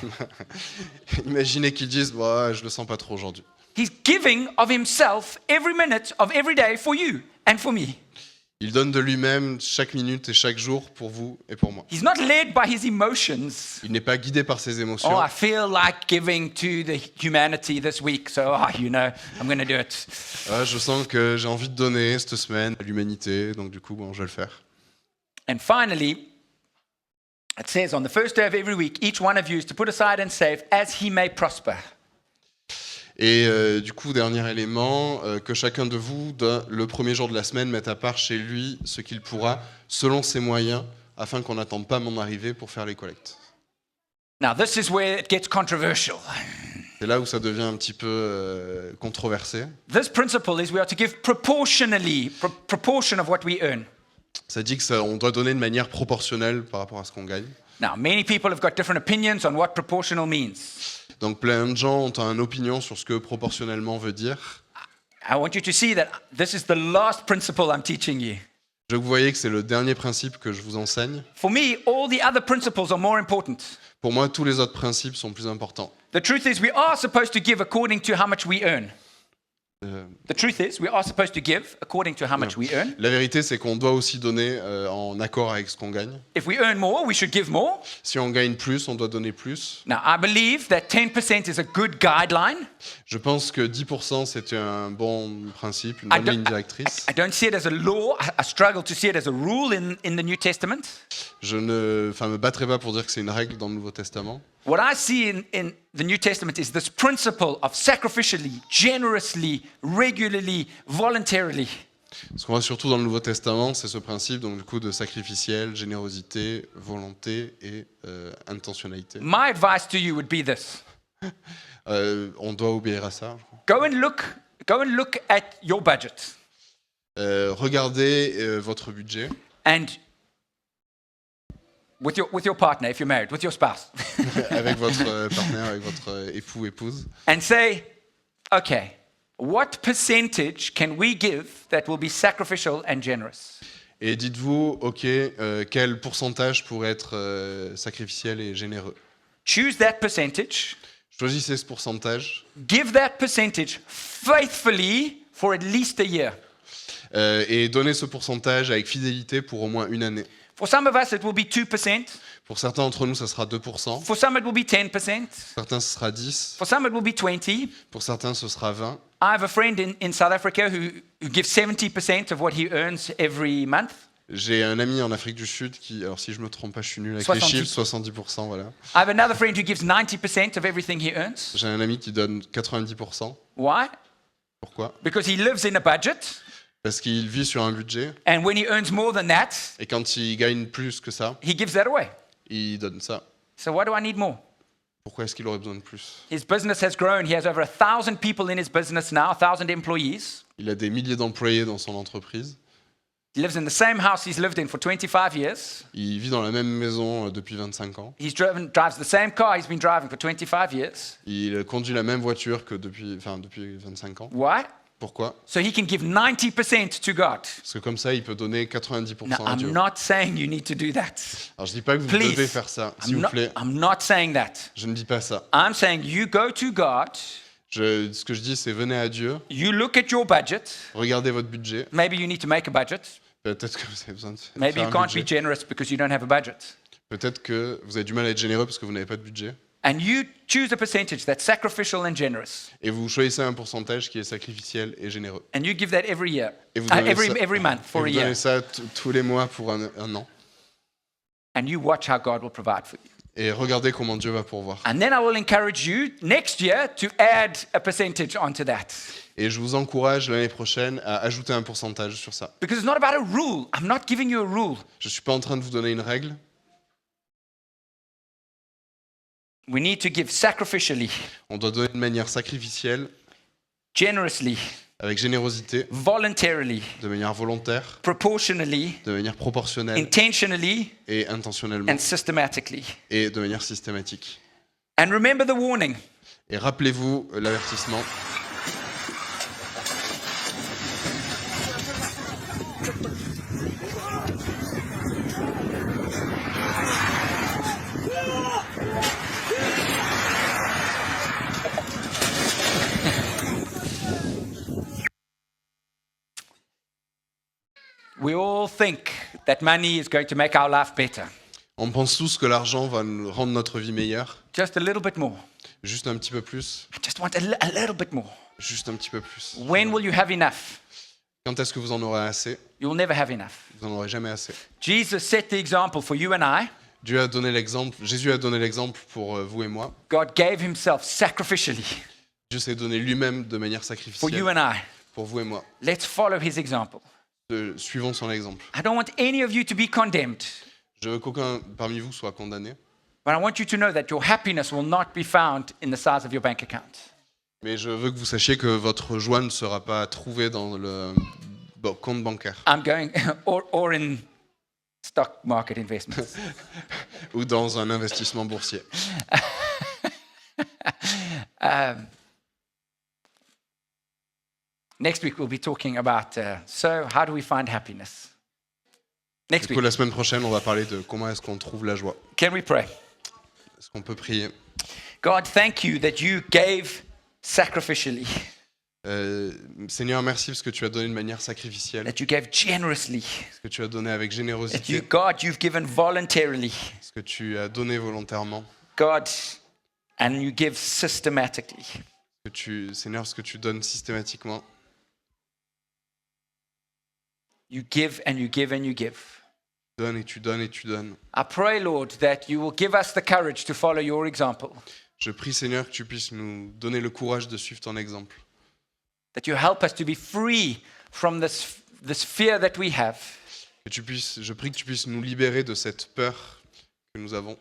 Imaginez qu'ils disent ouais, je le sens pas trop aujourd'hui. He's giving of himself every minute of every day for you and for me. Il donne de lui-même chaque minute et chaque jour pour vous et pour moi. He's not led by his emotions. Il n'est pas guidé par ses émotions. Oh, I feel like giving to the humanity this week, so, I'm going to do it. Ah, je sens que j'ai envie de donner cette semaine à l'humanité, donc du coup, bon, je vais le faire. And finally, it says, on the first day of every week, each one of you is to put aside and save as he may prosper. Et du coup, dernier élément, que chacun de vous, le premier jour de la semaine, mette à part chez lui ce qu'il pourra, selon ses moyens, afin qu'on n'attende pas mon arrivée pour faire les collectes. Now, this is where it gets controversial. C'est là où ça devient un petit peu controversé. This principle is we are to give proportionally, proportion of what we earn. Ça dit qu'on doit donner de manière proportionnelle par rapport à ce qu'on gagne. Now, many people have got different opinions on what proportional means. Donc plein de gens ont une opinion sur ce que proportionnellement veut dire. I want you to see that this is the last principle I'm teaching you. Je veux que vous voyez que c'est le dernier principe que je vous enseigne. For me, all the other principles are more important. Pour moi, tous les autres principes sont plus importants. The truth is we are supposed to give according to how much we earn. The truth is we are supposed to give according to how much we earn. La vérité, c'est qu'on doit aussi donner en accord avec ce qu'on gagne. If we earn more, we should give more. Si on gagne plus, on doit donner plus. Now, I believe that 10% is a good guideline. Je pense que 10%, c'est un bon principe, une bonne ligne directrice. I don't see it as a law. I struggle to see it as a rule in the New Testament. Je ne me battrai pas pour dire que c'est une règle dans le Nouveau Testament. what I see in the New Testament is this principle of sacrificially, generously, regularly, voluntarily. Ce qu'on voit surtout dans le Nouveau Testament, c'est ce principe donc, du coup, de sacrificiel, générosité, volonté et intentionnalité. My advice to you would be this. On doit obéir à ça. Go and look at your budget. Regardez votre budget And with your partner, if you're married, with your spouse, avec votre partenaire, avec votre époux, épouse, and say, okay, what percentage can we give that will be sacrificial and generous? et dites-vous, ok, quel pourcentage pourrait être sacrificiel et généreux. Choose that percentage, Choisissez ce pourcentage give that percentage faithfully for at least a year. et donnez ce pourcentage avec fidélité pour au moins une année. For some of us, it will be 2%. Pour certains d'entre nous, ça sera 2%. For some, it will be 10%. Pour certains, ce sera 10%. For some, it will be 20%. Pour certains, ce sera 20%. I have a friend in South Africa who gives 70% of what he earns every month. J'ai un ami en Afrique du Sud qui, alors si je me trompe pas, je suis nul avec 70. les chiffres, 70%, voilà. I have another friend who gives 90% of everything he earns. J'ai un ami qui donne 90%. Why? Pourquoi? Because he lives in a budget, Parce qu'il vit sur un budget and when he earns more than that, et quand il gagne plus que ça, he gives that away. il donne ça. So why do I need more? Pourquoi est-ce qu'il aurait besoin de plus? His business has grown. He has over 1,000 people in his business now, 1,000 employees. Il a des milliers d'employés dans son entreprise. He lives in the same house he's lived in for 25 years. Il vit dans la même maison depuis 25 ans. He's drives the same car he's been driving for 25 years. Il conduit la même voiture que depuis 25 ans. Why? Pourquoi? So he can give 90% to God. Parce que comme ça, il peut donner 90% Now, à Dieu. I'm not saying you need to do that. Alors je dis pas que vous Please. devez faire ça, s'il vous plaît. I'm not saying that. Je ne dis pas ça. I'm saying you go to God, Ce que je dis, c'est venez à Dieu, you look at your budget. regardez votre budget. Maybe you need to make a budget. Peut-être que vous avez besoin de Maybe faire you un can't be budget. generous because you don't have a budget. Peut-être que vous avez du mal à être généreux parce que vous n'avez pas de budget. And you choose a percentage that's sacrificial and generous. Et vous choisissez un pourcentage qui est sacrificiel et généreux. And you give that every year, Et vous donnez ça, every month et for a vous donnez year. ça tous les mois pour un an. And you watch how God will provide for you. Et regardez comment Dieu va pourvoir. And then I will encourage you next year to add a percentage onto that. Et je vous encourage l'année prochaine à ajouter un pourcentage sur ça. Because it's not about a rule. I'm not giving you a rule. Je ne suis pas en train de vous donner une règle. We need to give sacrificially, On doit donner de manière sacrificielle, generously, avec générosité, voluntarily, de manière volontaire, proportionally, de manière proportionnelle intentionally, et intentionnellement, and systematically. et de manière systématique. And remember the warning. Et rappelez-vous l'avertissement. We all think that money is going to make our life better. On pense tous que l'argent va nous rendre notre vie meilleure. Just a little bit more. Juste un petit peu plus. I just want a little bit more. Juste un petit peu plus. When will you have enough? Quand est-ce que vous en aurez assez? You'll never have enough. Vous n'en aurez jamais assez. Jesus set the example for you and I. Dieu a donné l'exemple, Jésus a donné l'exemple pour vous et moi. God gave himself sacrificially Dieu s'est donné lui-même de manière for you sacrificielle and I. pour vous et moi. Let's follow his example. Suivons son exemple. I don't want any of you to be condemned, Je veux qu'aucun parmi vous soit condamné, but I want you to know that your happiness will not be found in the size of your bank account. mais je veux que vous sachiez que votre joie ne sera pas trouvée dans le compte bancaire I'm going, or in stock market investments. ou dans un investissement boursier. Next week we'll be talking about, so how do we find happiness? Next Du coup, week, la semaine prochaine, on va parler de comment est-ce qu'on trouve la joie. can we pray? Est-ce qu'on peut prier? God, thank you that you gave sacrificially, Seigneur, merci parce que tu as donné de manière sacrificielle, that you gave generously, parce que tu as donné avec that générosité, God, you've given voluntarily, parce que tu as donné volontairement, God, and you give systematically. Seigneur, parce que tu donnes donnes et tu donnes et tu donnes. I pray, Lord, that you will give us the courage to follow your example, Je prie, Seigneur, que tu puisses nous donner le courage de suivre ton exemple. that you help us to be free from this fear that we have, Je prie que tu puisses nous libérer de cette peur que nous avons.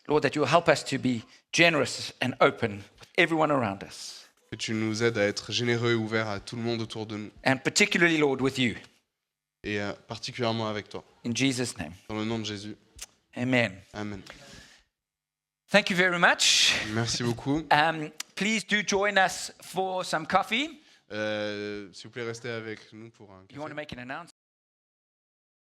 Lord, that you will help us to be generous and open with everyone around us, Que tu nous aides à être généreux et ouverts à tout le monde autour de nous. and particularly, Lord, with you. Et particulièrement avec toi. In Jesus' name, Dans le nom de Jésus. amen. Amen. Thank you very much. Merci beaucoup. Please do join us for some coffee. S'il vous plaît, restez avec nous pour un You want to café. make an announcement?